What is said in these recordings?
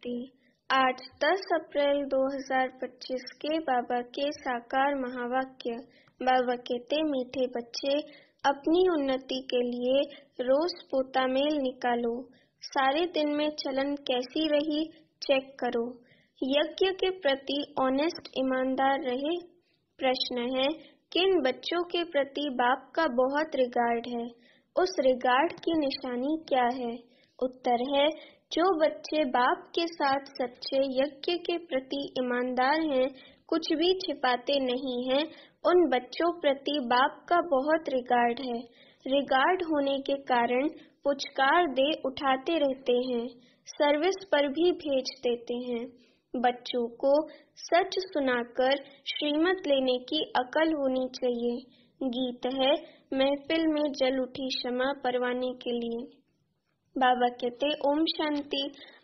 शांति। आज 10 अप्रैल 2025 के बाबा के साकार महावाक्य। बाबा कहते, मीठे बच्चे, अपनी उन्नति के लिए रोज पोतामेल निकालो। सारे दिन में चलन कैसी रही चेक करो। यज्ञ के प्रति ऑनेस्ट ईमानदार रहे। प्रश्न है, किन बच्चों के प्रति बाप का बहुत रिगार्ड है? उस रिगार्ड की निशानी क्या है? उत्तर है, जो बच्चे बाप के साथ सच्चे यज्ञ के प्रति ईमानदार हैं, कुछ भी छिपाते नहीं हैं, उन बच्चों प्रति बाप का बहुत रिगार्ड है। रिगार्ड होने के कारण पुचकार दे उठाते रहते हैं, सर्विस पर भी भेज देते हैं। बच्चों को सच सुनाकर श्रीमत लेने की अकल होनी चाहिए। गीत है, महफिल में जल उठी क्षमा परवाने के लिए। बाबा कहते, ओम शांति।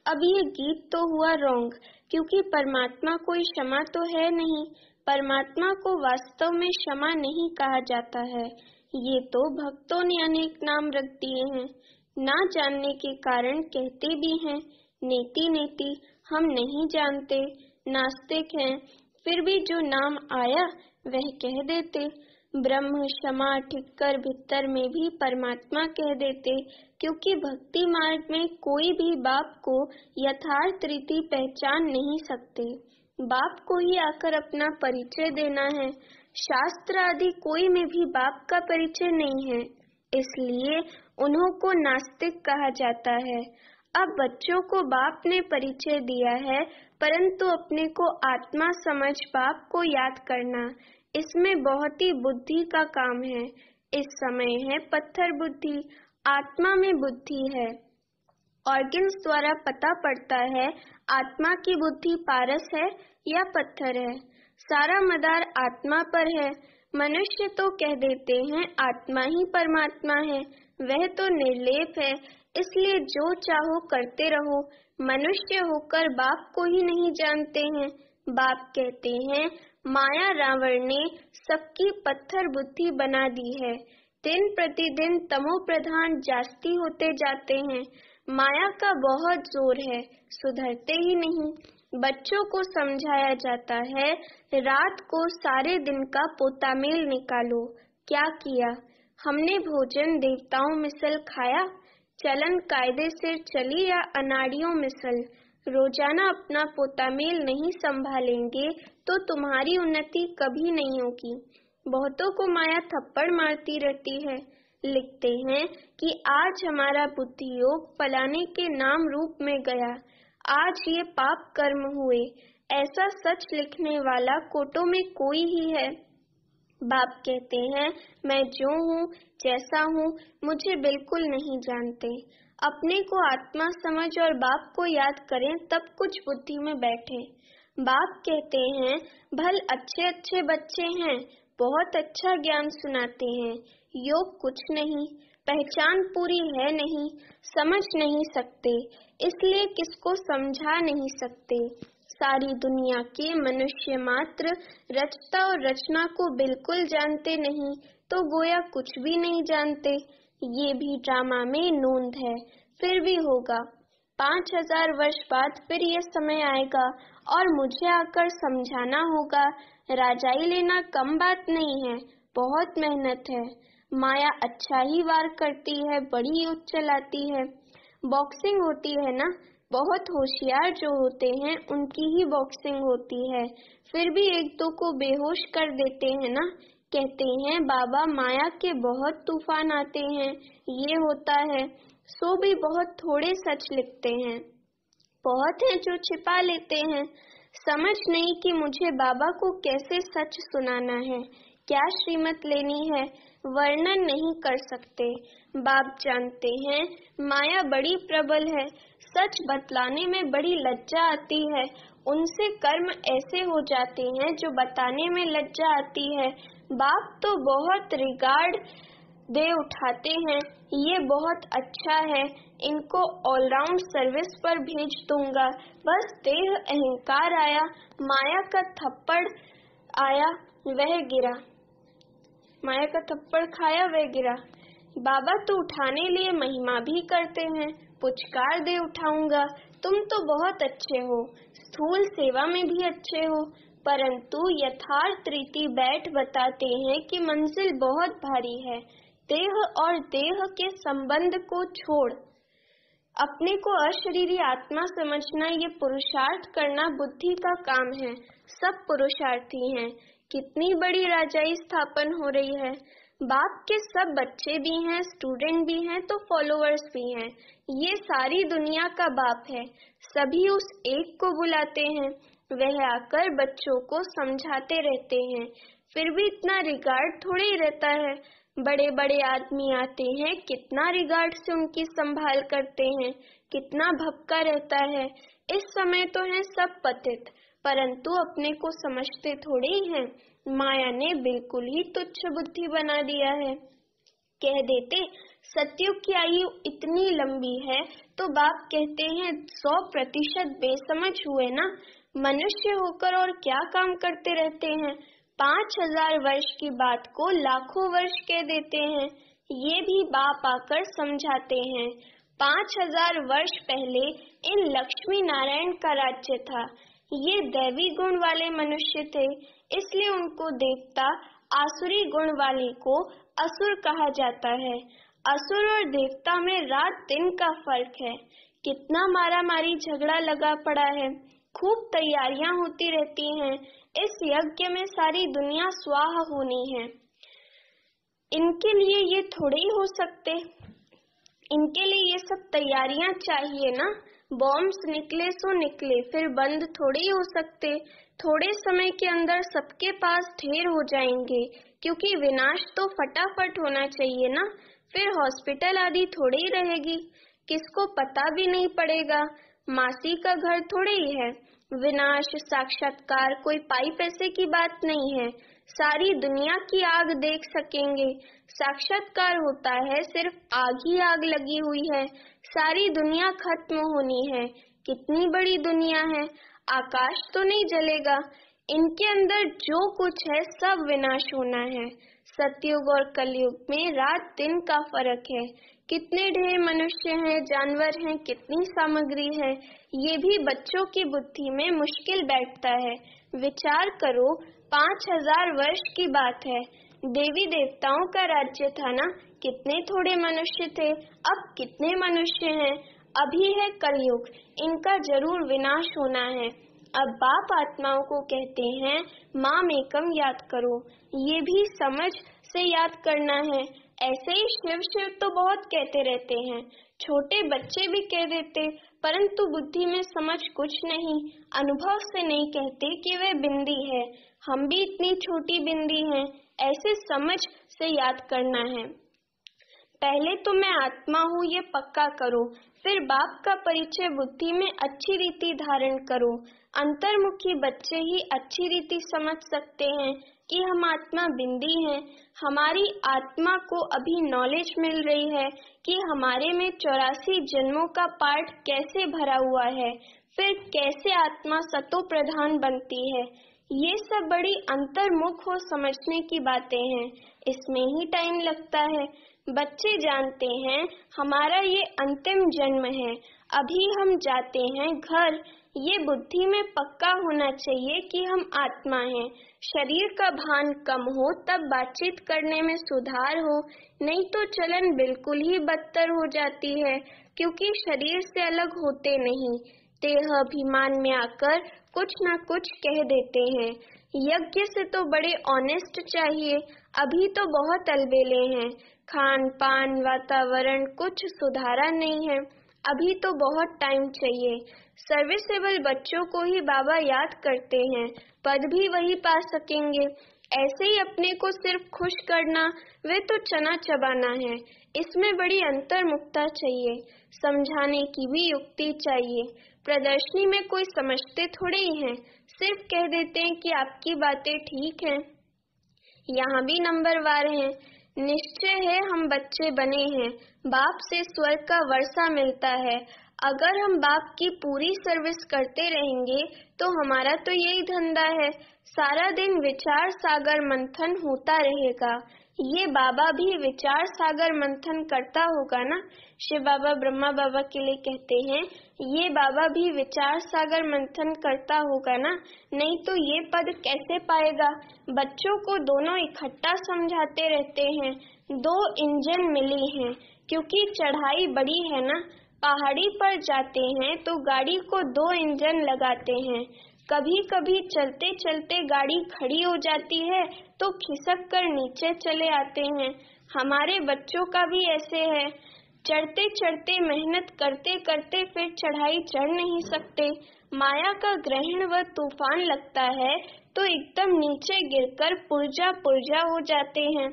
अब ये गीत तो हुआ रॉन्ग, क्योंकि परमात्मा कोई क्षमा तो है नहीं। परमात्मा को वास्तव में क्षमा नहीं कहा जाता है। ये तो भक्तों ने अनेक नाम रख दिए हैं। ना जानने के कारण कहते भी हैं, नेति नेति, हम नहीं जानते, नास्तिक हैं, फिर भी जो नाम आया वह कह देते। ब्रह्म क्षमा ठिक्कर भित्तर में भी परमात्मा कह देते, क्योंकि भक्ति मार्ग में कोई भी बाप को यथार्थ रीति पहचान नहीं सकते। बाप को ही आकर अपना परिचय देना है। शास्त्र आदि कोई में भी बाप का परिचय नहीं है, इसलिए उन्हों को नास्तिक कहा जाता है। अब बच्चों को बाप ने परिचय दिया है, परंतु अपने को आत्मा समझ बाप को याद करना, इसमें बहुत ही बुद्धि का काम है। इस समय है पत्थर बुद्धि, आत्मा में बुद्धि है। ऑर्गन्स द्वारा पता पड़ता है आत्मा की बुद्धि पारस है या पत्थर है। सारा मदार आत्मा पर है। मनुष्य तो कह देते हैं आत्मा ही परमात्मा है, वह तो निर्लेप है, इसलिए जो चाहो करते रहो। मनुष्य होकर बाप को ही नहीं जानते हैं। बाप कहते हैं, माया रावण ने सबकी पत्थर बुद्धि बना दी है। दिन प्रतिदिन तमो प्रधान जास्ती होते जाते हैं। माया का बहुत जोर है, सुधरते ही नहीं। बच्चों को समझाया जाता है, रात को सारे दिन का पोतामेल निकालो। क्या किया? हमने भोजन देवताओं मिसल खाया, चलन कायदे से चली या अनाड़ियों मिसल। रोजाना अपना पोतामेल नहीं संभालेंगे तो तुम्हारी उन्नति कभी नहीं होगी। बहुतों को माया थप्पड़ मारती रहती है। लिखते हैं कि आज हमारा बुद्धि योग फलाने के नाम रूप में गया, आज ये पाप कर्म हुए। ऐसा सच लिखने वाला कोटों में कोई ही है। बाप कहते हैं, मैं जो हूँ जैसा हूँ मुझे बिल्कुल नहीं जानते। अपने को आत्मा समझ और बाप को याद करें, तब कुछ बुद्धि में बैठे। बाप कहते हैं, भल अच्छे अच्छे बच्चे हैं, बहुत अच्छा ज्ञान सुनाते हैं, योग कुछ नहीं, पहचान पूरी है नहीं, समझ नहीं सकते, इसलिए किसको समझा नहीं सकते। सारी दुनिया के मनुष्य मात्र रचता और रचना को बिल्कुल जानते नहीं, तो गोया कुछ भी नहीं जानते। ये भी ड्रामा में नोंद है, फिर भी होगा। 5000 वर्ष बाद फिर ये समय आएगा और मुझे आकर समझाना होगा। राजाई लेना कम बात नहीं है, बहुत मेहनत है। माया अच्छा ही वार करती है, बड़ी युद्ध चलाती है। बॉक्सिंग होती है ना, बहुत होशियार जो होते हैं उनकी ही बॉक्सिंग होती है, फिर भी एक दो को बेहोश कर देते हैं ना। कहते हैं बाबा माया के बहुत तूफान आते हैं, ये होता है, सो भी बहुत थोड़े सच लिखते हैं। बहुत हैं जो छिपा लेते हैं। समझ नहीं कि मुझे बाबा को कैसे सच सुनाना है, क्या श्रीमत लेनी है, वर्णन नहीं कर सकते। बाप जानते हैं माया बड़ी प्रबल है, सच बतलाने में बड़ी लज्जा आती है। उनसे कर्म ऐसे हो जाते हैं जो बताने में लज्जा आती है। बाप तो बहुत रिगार्ड दे उठाते हैं, ये बहुत अच्छा है, इनको ऑलराउंड सर्विस पर भेज दूंगा। बस देह अहंकार आया, माया का थप्पड़ आया, वह गिरा, माया का थप्पड़ खाया, वह गिरा। बाबा तो उठाने लिए महिमा भी करते हैं, पुचकार दे उठाऊंगा, तुम तो बहुत अच्छे हो, स्थूल सेवा में भी अच्छे हो, परंतु यथार्थ रीति बैठ बताते हैं कि मंजिल बहुत भारी है। देह और देह के संबंध को छोड़ अपने को अशरीरी आत्मा समझना, ये पुरुषार्थ करना बुद्धि का काम है। सब पुरुषार्थी हैं। कितनी बड़ी राजाई स्थापन हो रही है। बाप के सब बच्चे भी हैं, स्टूडेंट भी हैं, तो फॉलोअर्स भी हैं। ये सारी दुनिया का बाप है। सभी उस एक को बुलाते हैं। वह आकर बच्चों को समझाते रहते हैं। फिर भी इतना रिगार्ड थोड़े ही रहता है। बड़े बड़े आदमी आते हैं, कितना रिगार्ड से उनकी संभाल करते हैं, कितना भपका रहता है। इस समय तो हैं सब पतित, परंतु अपने को समझते थोड़े ही हैं। माया ने बिल्कुल ही तुच्छ बुद्धि बना दिया है। कह देते सतयुग की आयु इतनी लंबी है, तो बाप कहते हैं 100% बेसमझ हुए ना। मनुष्य होकर और क्या काम करते रहते हैं। 5000 वर्ष की बात को लाखों वर्ष कह देते हैं। ये भी बाप आकर समझाते हैं। 5000 वर्ष पहले इन लक्ष्मी नारायण का राज्य था। ये दैवी गुण वाले मनुष्य थे, इसलिए उनको देवता, आसुरी गुण वाले को असुर कहा जाता है। असुर और देवता में रात दिन का फर्क है। कितना मारा मारी झगड़ा लगा पड़ा है। खूब तैयारियां होती रहती हैं। इस यज्ञ में सारी दुनिया स्वाहा होनी है। इनके लिए ये थोड़े ही हो सकते। इनके लिए ये सब तैयारियां चाहिए ना। बॉम्ब्स निकले सो निकले, फिर बंद थोड़े ही हो सकते। थोड़े समय के अंदर सबके पास ढेर हो जाएंगे, क्योंकि विनाश तो फटाफट होना चाहिए ना। फिर हॉस्पिटल आदि थोड़ी ही रहेगी, किसको पता भी नहीं पड़ेगा। मासी का घर थोड़े ही है। विनाश साक्षात्कार कोई पाई पैसे की बात नहीं है। सारी दुनिया की आग देख सकेंगे। साक्षात्कार होता है सिर्फ आग ही आग लगी हुई है। सारी दुनिया खत्म होनी है। कितनी बड़ी दुनिया है। आकाश तो नहीं जलेगा। इनके अंदर जो कुछ है सब विनाश होना है। सतयुग और कलयुग में रात दिन का फर्क है। कितने ढेर मनुष्य हैं, जानवर हैं, कितनी सामग्री है, ये भी बच्चों की बुद्धि में मुश्किल बैठता है। विचार करो, 5000 वर्ष की बात है। देवी देवताओं का राज्य था ना। कितने थोड़े मनुष्य थे, अब कितने मनुष्य हैं। अभी है कलयुग, इनका जरूर विनाश होना है। अब बाप आत्माओं को कहते हैं माम एकम याद करो। ये भी समझ से याद करना है। ऐसे ही शिव शिव तो बहुत कहते रहते हैं। छोटे बच्चे भी कह देते, परंतु बुद्धि में समझ कुछ नहीं। अनुभव से नहीं कहते कि वह बिंदी है। हम भी इतनी छोटी बिंदी हैं। ऐसे समझ से याद करना है। पहले तो मैं आत्मा हूँ ये पक्का करो, फिर बाप का परिचय बुद्धि में अच्छी रीति धारण करो। अंतर्मुखी बच्चे ही अच्छी रीति समझ सकते हैं कि हम आत्मा बिंदी हैं। हमारी आत्मा को अभी नॉलेज मिल रही है कि हमारे में 84 जन्मों का पाठ कैसे भरा हुआ है, फिर कैसे आत्मा सतो प्रधान बनती है। ये सब बड़ी अंतर्मुख हो समझने की बातें हैं। इसमें ही टाइम लगता है। बच्चे जानते हैं हमारा ये अंतिम जन्म है, अभी हम जाते हैं घर। ये बुद्धि में पक्का होना चाहिए कि हम आत्मा हैं। शरीर का भान कम हो तब बातचीत करने में सुधार हो, नहीं तो चलन बिल्कुल ही बदतर हो जाती है, क्योंकि शरीर से अलग होते नहीं। देह अभिमान में आकर कुछ न कुछ कह देते हैं। यज्ञ से तो बड़े ऑनेस्ट चाहिए। अभी तो बहुत अलबेले हैं। खान पान वातावरण कुछ सुधारा नहीं है। अभी तो बहुत टाइम चाहिए। सर्विसेबल बच्चों को ही बाबा याद करते हैं, पद भी वही पा सकेंगे। ऐसे ही अपने को सिर्फ खुश करना, वे तो चना चबाना है। इसमें बड़ी अंतर्मुखता चाहिए। समझाने की भी युक्ति चाहिए। प्रदर्शनी में कोई समझते थोड़े ही हैं, सिर्फ कह देते हैं कि आपकी बातें ठीक हैं। यहाँ भी नंबरवार हैं। निश्चय है हम बच्चे बने हैं, बाप से स्वर्ग का वर्षा मिलता है। अगर हम बाप की पूरी सर्विस करते रहेंगे तो हमारा तो यही धंधा है। सारा दिन विचार सागर मंथन होता रहेगा। ये बाबा भी विचार सागर मंथन करता होगा ना। शिव बाबा ब्रह्मा बाबा के लिए कहते हैं, ये बाबा भी विचार सागर मंथन करता होगा ना, नहीं तो ये पद कैसे पाएगा। बच्चों को दोनों इकट्ठा समझाते रहते हैं। 2 इंजन मिली हैं, क्योंकि चढ़ाई बड़ी है ना। पहाड़ी पर जाते हैं तो गाड़ी को 2 इंजन लगाते हैं। कभी कभी चलते चलते गाड़ी खड़ी हो जाती है तो खिसक कर नीचे चले आते हैं। हमारे बच्चों का भी ऐसे है। चढ़ते चढ़ते मेहनत करते करते फिर चढ़ाई चढ़ नहीं सकते। माया का ग्रहण व तूफान लगता है तो एकदम नीचे गिरकर पुर्जा पुर्जा हो जाते हैं।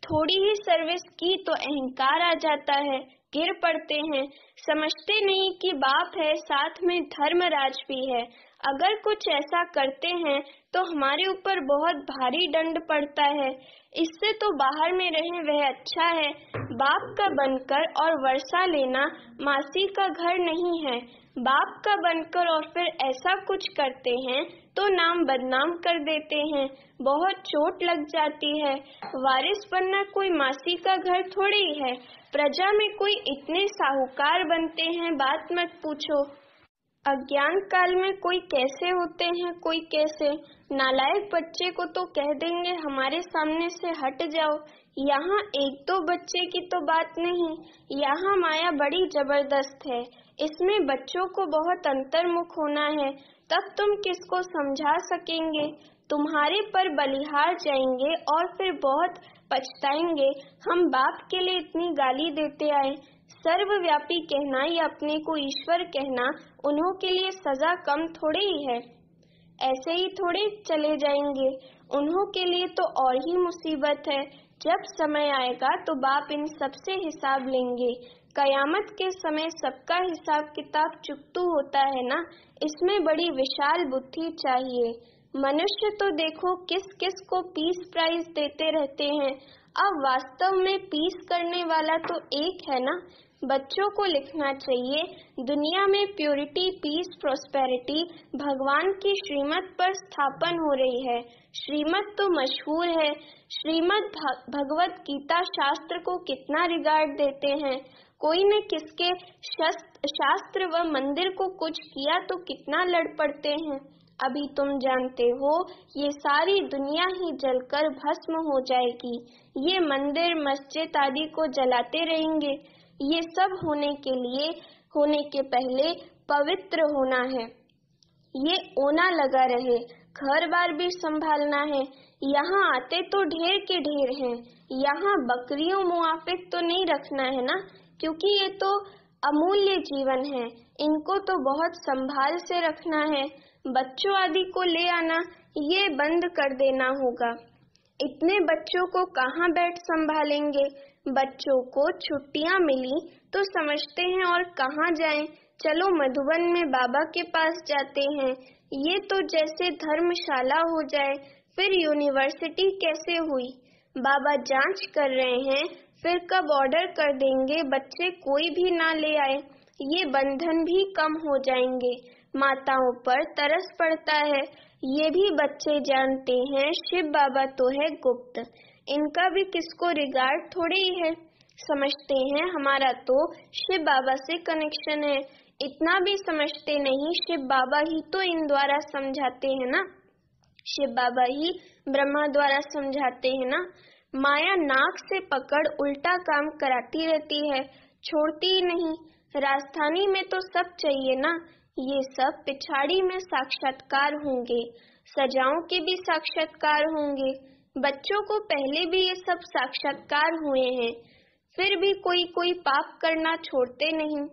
थोड़ी ही सर्विस की तो अहंकार आ जाता है, गिर पड़ते हैं। समझते नहीं कि बाप है, साथ में धर्मराज भी है। अगर कुछ ऐसा करते हैं तो हमारे ऊपर बहुत भारी दंड पड़ता है। इससे तो बाहर में रहें वह अच्छा है। बाप का बनकर और वर्षा लेना मासी का घर नहीं है। बाप का बनकर और फिर ऐसा कुछ करते हैं तो नाम बदनाम कर देते हैं, बहुत चोट लग जाती है। वारिस बनना कोई मासी का घर थोड़ी है। प्रजा में कोई इतने साहूकार बनते हैं, बात मत पूछो। अज्ञान काल में कोई कैसे होते हैं, कोई कैसे। नालायक बच्चे को तो कह देंगे हमारे सामने से हट जाओ। यहाँ 1-2 बच्चे की तो बात नहीं, यहाँ माया बड़ी जबरदस्त है। इसमें बच्चों को बहुत अंतर्मुख होना है, तब तुम किसको समझा सकेंगे। तुम्हारे पर बलिहार जाएंगे और फिर बहुत पछताएंगे। हम बाप के लिए इतनी गाली देते आए। सर्वव्यापी कहना या अपने को ईश्वर कहना उन्हों के लिए सजा कम थोड़े ही है। ऐसे ही थोड़े चले जाएंगे, उन्हों के लिए तो और ही मुसीबत है। जब समय आएगा तो बाप इन सबसे हिसाब लेंगे। कयामत के समय सबका हिसाब किताब चुकतू होता है ना, इसमें बड़ी विशाल बुद्धि चाहिए। मनुष्य तो देखो किस किस को पीस प्राइज देते रहते हैं। अब वास्तव में पीस करने वाला तो एक है ना। बच्चों को लिखना चाहिए, दुनिया में प्योरिटी, पीस, प्रोस्पेरिटी भगवान की श्रीमत पर स्थापन हो रही है। श्रीमत तो मशहूर है। श्रीमद भगवत गीता शास्त्र को कितना रिगार्ड देते हैं। कोई न किसके शास्त्र व मंदिर को कुछ किया तो कितना लड़ पड़ते हैं। अभी तुम जानते हो ये सारी दुनिया ही जलकर भस्म हो जाएगी। ये मंदिर मस्जिद आदि को जलाते रहेंगे। ये सब होने के पहले पवित्र होना है। ये ओना लगा रहे, घर बार भी संभालना है। यहाँ आते तो ढेर के ढेर हैं। यहाँ बकरियों मुआफिक तो नहीं रखना है ना, क्योंकि ये तो अमूल्य जीवन है। इनको तो बहुत संभाल से रखना है। बच्चों आदि को ले आना ये बंद कर देना होगा। इतने बच्चों को कहाँ बैठ संभालेंगे। बच्चों को छुट्टियाँ मिली तो समझते हैं और कहाँ जाएं। चलो मधुबन में बाबा के पास जाते हैं। ये तो जैसे धर्मशाला हो जाए, फिर यूनिवर्सिटी कैसे हुई। बाबा जांच कर रहे हैं, फिर कब ऑर्डर कर देंगे बच्चे कोई भी ना ले आए। ये बंधन भी कम हो जाएंगे। माताओं पर तरस पड़ता है। ये भी बच्चे जानते हैं शिव बाबा तो है गुप्त, इनका भी किसको रिगार्ड थोड़ी है। समझते हैं हमारा तो शिव बाबा से कनेक्शन है। इतना भी समझते नहीं शिव बाबा ही तो इन द्वारा समझाते हैं ना। शिव बाबा ही ब्रह्मा द्वारा समझाते हैं ना। माया नाक से पकड़ उल्टा काम कराती रहती है, छोड़ती ही नहीं। राजधानी में तो सब चाहिए ना। ये सब पिछाड़ी में साक्षात्कार होंगे, सजाओं के भी साक्षात्कार होंगे। बच्चों को पहले भी ये सब साक्षात्कार हुए हैं, फिर भी कोई पाप करना छोड़ते नहीं।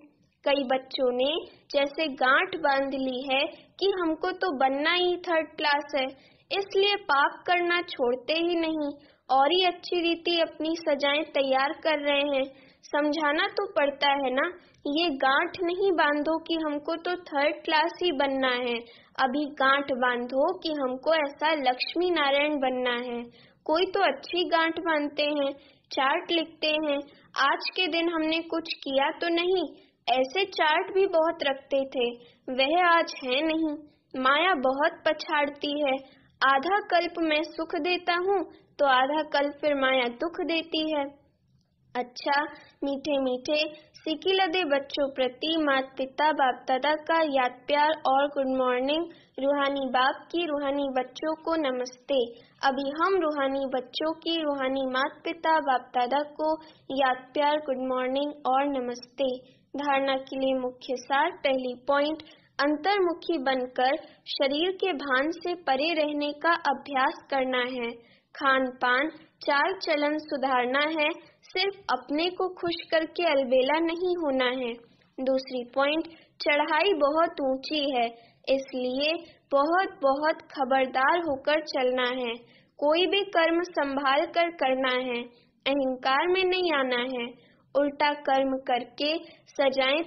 कई बच्चों ने जैसे गांठ बांध ली है कि हमको तो बनना ही 3rd क्लास है, इसलिए पाप करना छोड़ते ही नहीं और ही अच्छी रीति अपनी सजाएं तैयार कर रहे हैं। समझाना तो पड़ता है ना। ये गांठ नहीं बांधो कि हमको तो 3rd क्लास ही बनना है, अभी गांठ बांधो कि हमको ऐसा लक्ष्मी नारायण बनना है। कोई तो अच्छी गांठ बांधते हैं, चार्ट लिखते हैं, आज के दिन हमने कुछ किया तो नहीं, ऐसे चार्ट भी बहुत रखते थे, वह आज है नहीं। माया बहुत पछाड़ती है। आधा कल्प मैं सुख देता हूँ, तो आधा कल फिर माया दुख देती है। अच्छा मीठे मीठे सिकी लदे बच्चों प्रति माता पिता बाप दादा का याद प्यार और गुड मॉर्निंग। रूहानी बाप की रूहानी बच्चों को नमस्ते। अभी हम रूहानी बच्चों की रूहानी माता पिता बाप दादा को याद प्यार गुड मॉर्निंग और नमस्ते। धारणा के लिए मुख्य सार। पहली पॉइंट, अंतर्मुखी बनकर शरीर के भान से परे रहने का अभ्यास करना है। खान पान चाल चलन सुधारना है, सिर्फ अपने को खुश करके अलबेला नहीं होना है। दूसरी पॉइंट, चढ़ाई बहुत ऊंची है, इसलिए बहुत बहुत खबरदार होकर चलना है। कोई भी कर्म संभाल कर करना है, अहंकार में नहीं आना है। उल्टा कर्म करके सजाएं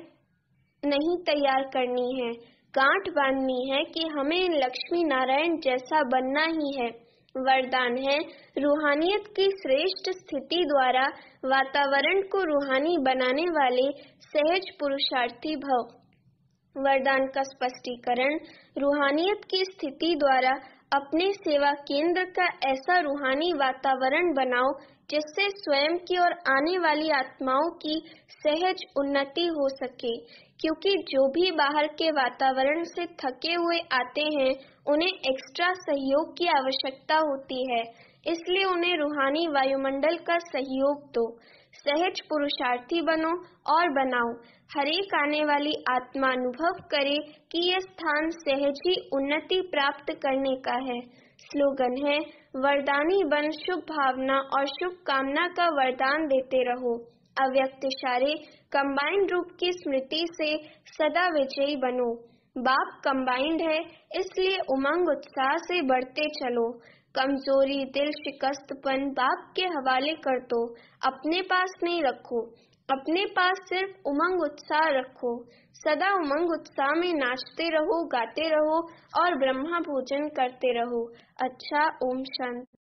नहीं तैयार करनी है, गांठ बांधनी है कि हमें लक्ष्मी नारायण जैसा बनना ही है। वरदान है, रूहानियत की श्रेष्ठ स्थिति द्वारा वातावरण को रूहानी बनाने वाले सहज पुरुषार्थी भव। वरदान का स्पष्टीकरण, रूहानियत की स्थिति द्वारा अपने सेवा केंद्र का ऐसा रूहानी वातावरण बनाओ जिससे स्वयं की और आने वाली आत्माओं की सहज उन्नति हो सके, क्योंकि जो भी बाहर के वातावरण से थके हुए आते हैं उन्हें एक्स्ट्रा सहयोग की आवश्यकता होती है, इसलिए उन्हें रूहानी वायुमंडल का सहयोग दो। सहज पुरुषार्थी बनो और बनाओ। हर एक आने वाली आत्मा अनुभव करे कि यह स्थान सहज ही उन्नति प्राप्त करने का है। स्लोगन है, वरदानी बन शुभ भावना और शुभ कामना का वरदान देते रहो। अव्यक्त इशारे कंबाइंड रूप की स्मृति से सदा विजयी बनो। बाप कंबाइंड है, इसलिए उमंग उत्साह से बढ़ते चलो। कमजोरी दिल शिकस्तपन बाप के हवाले कर दो, अपने पास नहीं रखो। अपने पास सिर्फ उमंग उत्साह रखो। सदा उमंग उत्साह में नाचते रहो, गाते रहो और ब्रह्मा पूजन करते रहो। अच्छा, ओम शांति।